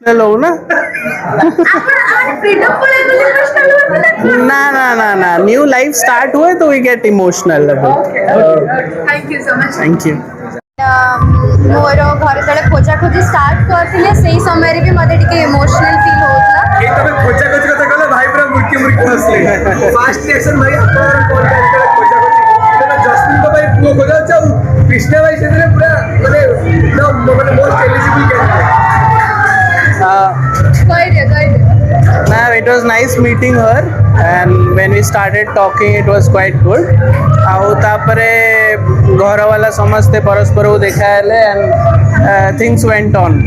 लो ना ना ना ना ना न्यू लाइफ स्टार्ट हुए तो we get emotional thank you so much thank you मोर घर तले खोजा खोजी स्टार्ट करथिले सेही समय रे भी मते टिके इमोशनल फील होतला ये तबे खोजा खोजी कथा कहले भाई पूरा मुड़की मुड़की हसले फास्ट रिएक्शन भाई आपन कॉल कर खोजा खोजी तो जस्मिन को भाई पुओ खोजा चाउ कृष्णा भाई से पूरा माने एकदम माने most eligible character Now it was nice meeting her and when we started talking it was quite good. आउ तापरे घर वाला समस्ते परस्पर को देखा हेले and things went on.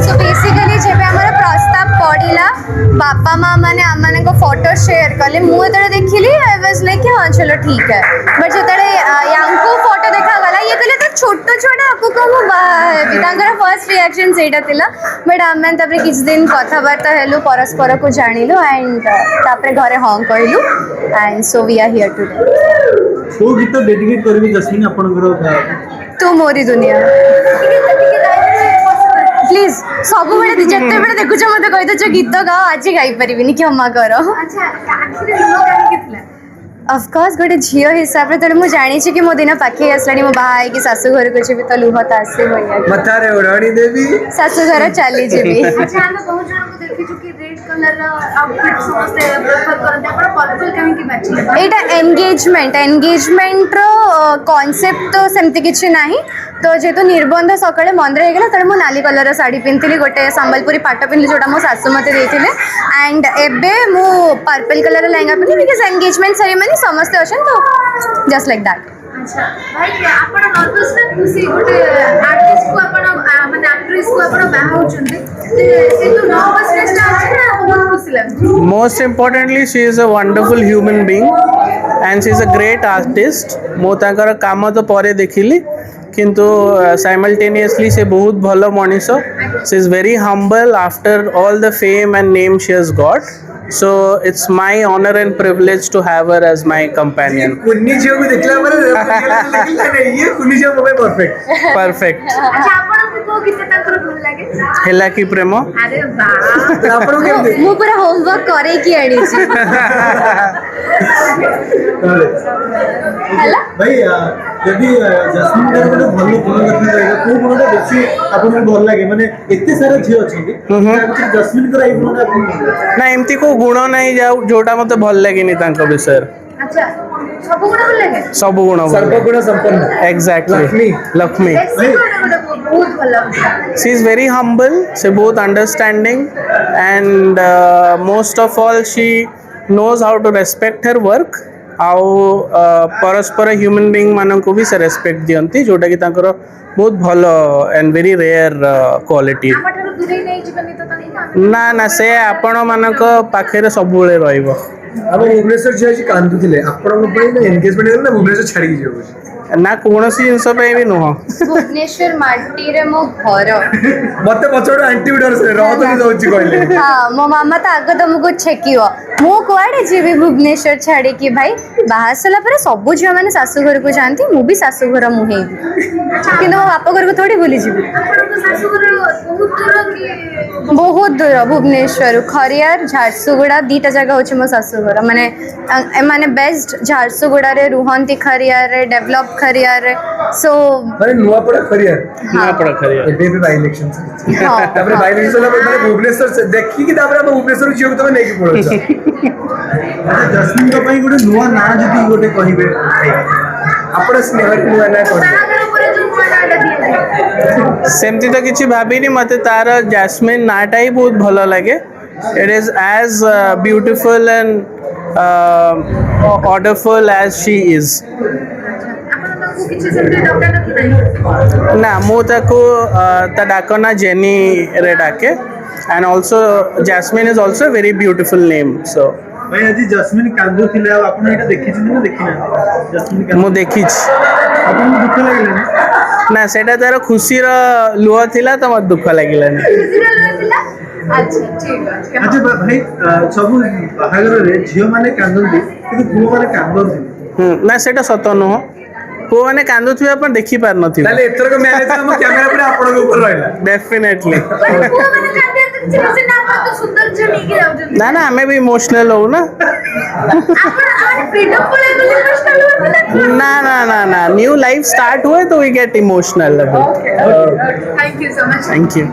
So basically जेबे हमर प्रस्ताव पड़िला बापा माँ माने आमने को फोटो शेयर कले मु एतरे देखिली आई वाज लाइक हां चलो ठीक है बट जेतरे यांको फोटो देखा गला ये कहले तो छोटो छोटा आपको को तांकर फर्स्ट रिएक्शन सेटा थिला बट आमन तबरे किछ दिन कथा बार्ता हेलु परस्पर को जानिलु एंड तापरे घरे हां कहलु and so we are here today को गीत डेडिकेट करबी जस्मिन आपन तू मोरी दुनिया प्लीज सब बेले जिते बेले देखुछ मते कहि दछ गीत गाओ आज गाई परिबिनी क्षमा करो अच्छा आखिर लो काहे कितला ऑफ कोर्स गोटे झियो हिसाब रे तले मु जानि छी कि मो दिन पाखे आसलानी मो बाहाई कि सासु घर को जेबी त लुह त आसे होइया मथा रे उड़ाणी देवी सासु घर चली जेबी अच्छा हम बहुत जन को देखि छु कि रेड कलर आउटफिट समस्त प्रेफर करते आपण पर्पल काहे कि बाची एटा एंगेजमेंट रो कांसेप्ट तो सेमति किछि नाही तो जेतु निर्बंध सकाळे मंदिर हे गेला तळे मु नाली कलर रो साड़ी पिनथिली गोटे संबलपुरी पाट पिनली जोटा मो सासु मते देथिले एंड एबे मु पर्पल कलर रो लहंगा पिनली बिकॉज़ एंगेजमेंट सेरेमनी समस्त अछन तो जस्ट लाइक दैट अच्छा भाई आपण नर्वस ना खुशी गोटे आर्टिस्ट को आपण माने एक्ट्रेस को आपण बाहा होचुंदी से तो नर्वसनेस ता अछि ना बहुत खुशी लागु Most importantly she is a wonderful human being and she is a great artist मो तांकर काम तो परे देखिली किंतु simultaneously से बहुत भलो Manish she is very humble after all the fame and name she has got so it's my honor and privilege to have her as my companion कुन्नी जियो को देखला माने लगला नहीं ये कुन्नी जियो मोबाइल perfect अच्छा आपण को गीत ताकर भल लागे हेला की प्रेम अरे वाह आपण के मु पूरा होमवर्क करे की आनी छी हला भाई यदि जस्मिन कर गोटे भलो गुण कथा रहेगा को गुणटा बेसी आपन को भल लागे माने एते सारा झियो अछंती जस्मिन कर आई गुणटा आपन ना एमती को गुण नहीं जाऊ जोटा मते भल लागेनी तांको विषय अच्छा सब गुण भल लागे सब गुण सर्वगुण संपन्न एग्जैक्टली लक्ष्मी बहुत भल she is very humble she both understanding and most of all she knows how to respect her work आउ परस्पर ह्यूमन बीइंग मान को भी से रेस्पेक्ट दियंती जोटा कि तांकर बहुत भलो एंड वेरी रेयर क्वालिटी हमठारो दूरे नहीं जीवनी तो नहीं ना ना से आपण मानक पाखरे सब बेले रहइबो अब भुवनेश्वर जी कांदु थिले आपण को पई ना एंगेजमेंट ना भुवनेश्वर छाड़ी जियो ना कोनोसी जिंस पे भी नुह भुवनेश्वर माटी रे मो घर मते पछोड़ एंटी विडर से रह तो जाउची कहले हाँ मो मामा तो आग तुमको छेकिव मु कुआड़े जीवी भुवनेश्वर छाड़ी कि भाई बाहा सला पर सब झियो माने सासु घर को जाती मु भी सासु घर मुहे किंतु मो बापा घर को थोड़ी भूली जीवी आपण शाशुगर बहुत दूर की बहुत दूर भुवनेश्वर खरियार झारसुगुड़ा दीटा जगह होची मो सासुघर माने माने बेस्ट झारसुगुड़ा रे रुहंती खरियार रे डेवलप खरियार रे सो माने नुआपड़ा खरिया नुआपड़ा खरिया एबे भी बाय इलेक्शन हां तापर बाय इलेक्शन माने भुवनेश्वर से देखि कि तापर हम भुवनेश्वर जियो तमे नै कि पड़ो अच्छा जस्मिन को पई गोटे नुआ ना जदी गोटे कहिबे आपण स्नेह नुआ ना कोन बाहागर ऊपर जो नाटा दिए सेमती तो किछि भाबिनी मते तार जैस्मिन नाटा ही बहुत भलो लागे it is as beautiful and wonderful as she is आपण को किछि सेमते डॉक्टर न कि नहीं ना मु ताको ता डाकना जेनी रे डाके and also Jasmine is also a very beautiful name so भाई आज जस्मिन कांदु थिले आपण एटा देखि छिन ना देखि ना जस्मिन मु देखि आपण दुख लागले ना सेटा तार खुशी रो लुह थिला तो मत दुख लागिला अच्छा ठीक है अच्छा भाई सब बाहागर रे झियो माने कांदंती किंतु पुओ माने कांदंती ना सेटा सत नुह ପୁଅମାନେ କାନ୍ଦୁଥିବେ ଆପଣ ଦେଖିପାରୁନଥିବେ ତାହେଲେ ଏଥରକ ମ୍ୟାରେଜ ଆମ କ୍ୟାମେରା ପୁରା ଆପଣଙ୍କ ଉପରେ ରହିଲା। ଡେଫିନେଟଲି ମାନେ ପୁଅମାନେ କାନ୍ଦିବା ତ କିଛି reason ନାହିଁ, ଆପଣ ତ ସୁନ୍ଦର ଝିଅ ନେଇକି ଯାଉଛନ୍ତି। ନା ନା ଆମେ ବି ଇମୋସନାଲ ହଉ ନା ଆପଣ ମାନେ freedom ପଳେଇବ ବୋଲି emotional ହୁଅନ୍ତି ନା କଣ? ନା ନା ନା ନା ନ୍ୟू ଲାଇଫ ଷ୍ଟାର୍ଟ हुए तो we get emotional Thank you so much. Thank you